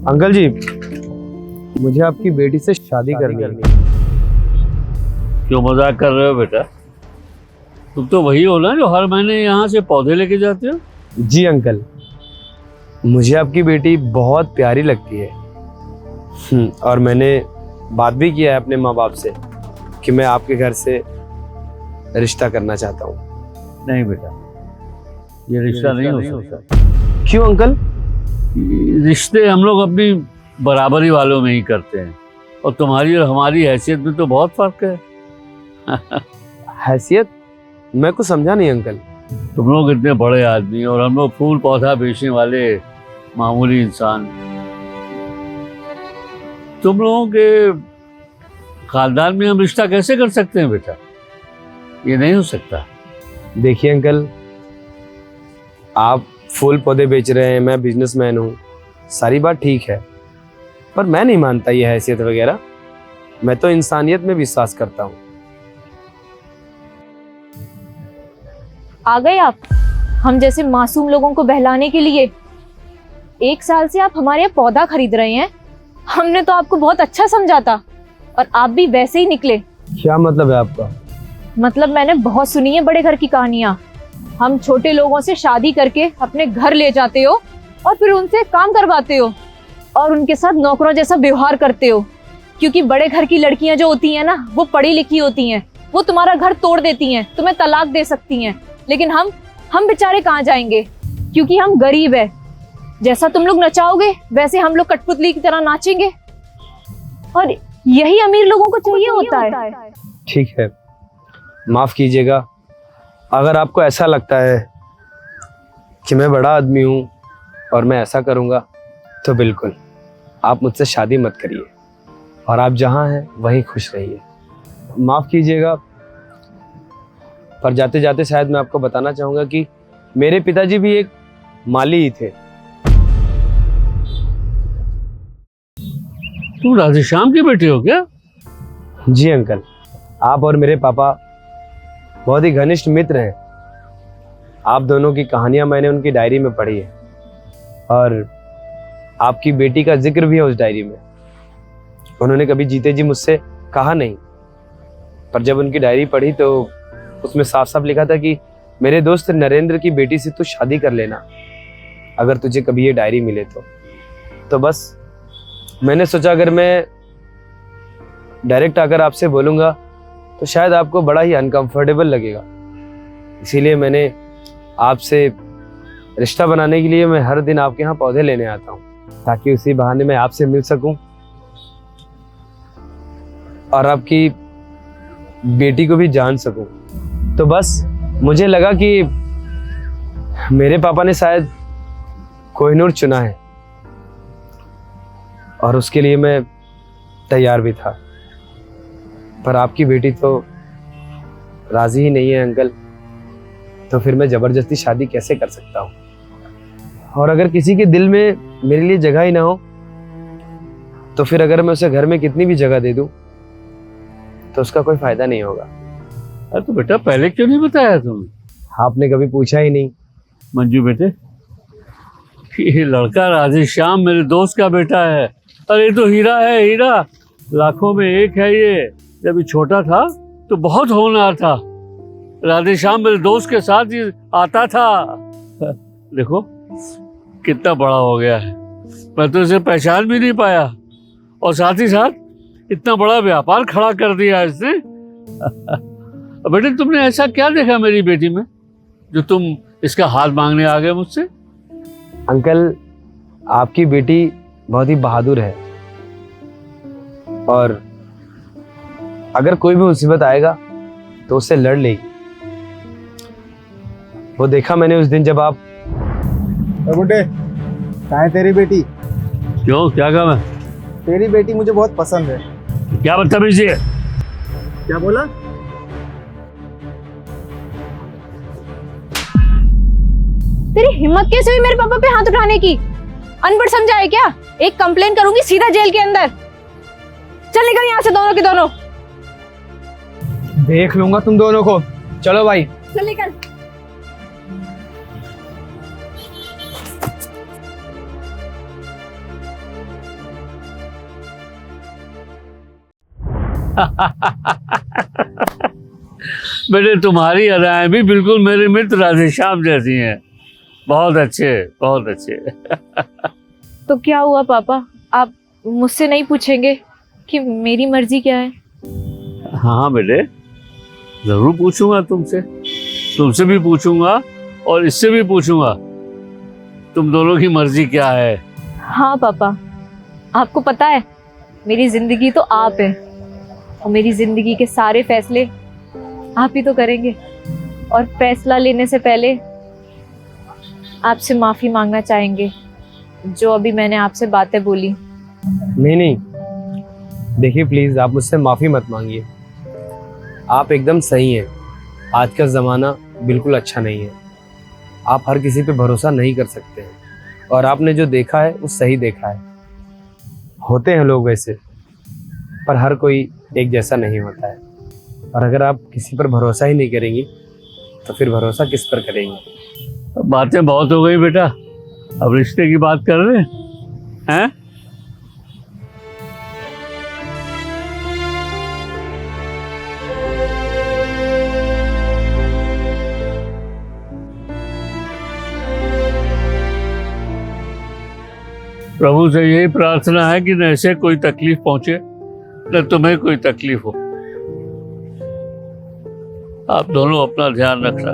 Uncle जी, मुझे आपकी बेटी से शादी करनी है। क्यों मजाक कर रहे हो बेटा? तुम तो वही हो ना जो हर महीने यहाँ से पौधे लेके जाते हो। जी अंकल, मुझे आपकी बेटी बहुत प्यारी लगती है। और मैंने बात भी किया है अपने माँ बाप से कि मैं आपके घर से रिश्ता करना चाहता हूँ। नहीं बेटा, ये रिश्ता नहीं हो सकता। क्यों अंकल? रिश्ते हम लोग अपनी बराबरी वालों में ही करते हैं, और तुम्हारी और हमारी हैसियत में तो बहुत फर्क है। हैसियत? मैं कुछ समझा नहीं अंकल। तुम लोग इतने बड़े आदमी और हम लोग फूल पौधा बेचने वाले मामूली इंसान। तुम लोगों के खानदान में हम रिश्ता कैसे कर सकते हैं बेटा? ये नहीं हो सकता। देखिए अंकल, आप फूल पौधे बेच रहे हैं, मैं बिजनेसमैन हूँ, सारी बात ठीक है, पर मैं नहीं मानता ये हैसियत वगैरह। मैं तो इंसानियत में विश्वास करता हूँ। आ गए आप हम जैसे मासूम लोगों को बहलाने के लिए। 1 साल से आप हमारे यहाँ पौधा खरीद रहे हैं। हमने तो आपको बहुत अच्छा समझा था और आप भी वैसे ही निकले। क्या मतलब है आपका? मतलब मैंने बहुत सुनी है बड़े घर की कहानियां। हम छोटे लोगों से शादी करके अपने घर ले जाते हो और फिर उनसे काम करवाते हो और उनके साथ नौकरों जैसा व्यवहार करते हो, क्योंकि बड़े घर की लड़कियां जो होती हैं ना, वो पढ़ी लिखी होती हैं, वो तुम्हारा घर तोड़ देती हैं, तुम्हें तलाक दे सकती हैं। लेकिन हम बेचारे कहाँ जाएंगे, क्योंकि हम गरीब है। जैसा तुम लोग नचाओगे वैसे हम लोग कठपुतली की तरह नाचेंगे, और यही अमीर लोगों को चाहिए होता है। ठीक है, माफ कीजिएगा। अगर आपको ऐसा लगता है कि मैं बड़ा आदमी हूँ और मैं ऐसा करूँगा, तो बिल्कुल आप मुझसे शादी मत करिए, और आप जहाँ हैं वहीं खुश रहिए। माफ कीजिएगा, पर जाते जाते शायद मैं आपको बताना चाहूँगा कि मेरे पिताजी भी एक माली ही थे। तुम राधेश्याम की बेटी हो क्या? जी अंकल, आप और मेरे पापा बहुत ही घनिष्ठ मित्र हैं। आप दोनों की कहानियां मैंने उनकी डायरी में पढ़ी है, और आपकी बेटी का जिक्र भी है उस डायरी में। उन्होंने कभी जीते जी मुझसे कहा नहीं, पर जब उनकी डायरी पढ़ी तो उसमें साफ साफ लिखा था कि मेरे दोस्त नरेंद्र की बेटी से तू शादी कर लेना अगर तुझे कभी ये डायरी मिले तो बस मैंने सोचा अगर मैं डायरेक्ट आकर आपसे बोलूँगा तो शायद आपको बड़ा ही अनकंफर्टेबल लगेगा। इसीलिए मैंने आपसे रिश्ता बनाने के लिए मैं हर दिन आपके यहाँ पौधे लेने आता हूँ, ताकि उसी बहाने मैं आपसे मिल सकूं और आपकी बेटी को भी जान सकूं। तो बस मुझे लगा कि मेरे पापा ने शायद कोहिनूर चुना है, और उसके लिए मैं तैयार भी था। पर आपकी बेटी तो राजी ही नहीं है अंकल, तो फिर मैं जबरदस्ती शादी कैसे कर सकता हूँ? और अगर किसी के दिल में मेरे लिए जगह ही ना हो, तो फिर अगर मैं उसे घर में कितनी भी जगह दे दूं तो उसका कोई फायदा नहीं होगा। अरे तो बेटा, पहले क्यों नहीं बताया तुमने? आपने कभी पूछा ही नहीं। मंजू बेटे, ये लड़का राधेश्याम मेरे दोस्त का बेटा है। अरे तो हीरा है, हीरा लाखों में एक है ये। जब ये छोटा था तो बहुत होनहार था। राधेश्याम मेरे दोस्त के साथ ही आता था। देखो कितना बड़ा हो गया है, मैं तो इसे पहचान भी नहीं पाया, और साथ ही साथ इतना बड़ा व्यापार खड़ा कर दिया इसने। बेटे, तुमने ऐसा क्या देखा मेरी बेटी में जो तुम इसका हाथ मांगने आ गए मुझसे? अंकल, आपकी बेटी बहुत ही बहादुर है, और अगर कोई भी मुसीबत आएगा तो उससे लड़ लेगी। वो देखा मैंने उस दिन जब आप। बुड्ढे, कहाँ है तेरी बेटी? क्यों, क्या काम है? तेरी बेटी मुझे बहुत पसंद है। क्या बदतमीजी है? क्या बोला? तेरी हिम्मत कैसे हुई मेरे पापा पे हाथ उठाने की? अनपढ़ समझा है क्या? एक कंप्लेन करूंगी सीधा जेल के अंदर। चल निकल यहाँ से दोनों के दोनों। देख लूंगा तुम दोनों को। चलो भाई, चल निकल। बेटे तुम्हारी अदाएं भी बिल्कुल मेरे मित्र राधेश्याम जैसी हैं। बहुत अच्छे, बहुत अच्छे। तो क्या हुआ पापा, आप मुझसे नहीं पूछेंगे कि मेरी मर्जी क्या है? हाँ बेटे, जरूर पूछूंगा तुमसे। तुमसे भी पूछूंगा और इससे भी पूछूंगा तुम दोनों की मर्जी क्या है। हाँ पापा, आपको पता है मेरी जिंदगी तो आप है और मेरी जिंदगी के सारे फैसले आप ही तो करेंगे। और फैसला लेने से पहले आपसे माफी मांगना चाहेंगे जो अभी मैंने आपसे बातें बोली। नहीं नहीं, देखिए प्लीज़ आप मुझसे माफ़ी मत मांगिए। आप एकदम सही हैं। आज का ज़माना बिल्कुल अच्छा नहीं है। आप हर किसी पे भरोसा नहीं कर सकते हैं और आपने जो देखा है वो सही देखा है। होते हैं लोग वैसे, पर हर कोई एक जैसा नहीं होता है। और अगर आप किसी पर भरोसा ही नहीं करेंगी तो फिर भरोसा किस पर करेंगी? बातें बहुत हो गई बेटा, अब रिश्ते की बात कर रहे हैं? प्रभु से यही प्रार्थना है कि न ऐसे कोई तकलीफ पहुंचे न तुम्हें कोई तकलीफ हो। आप दोनों अपना ध्यान रखना।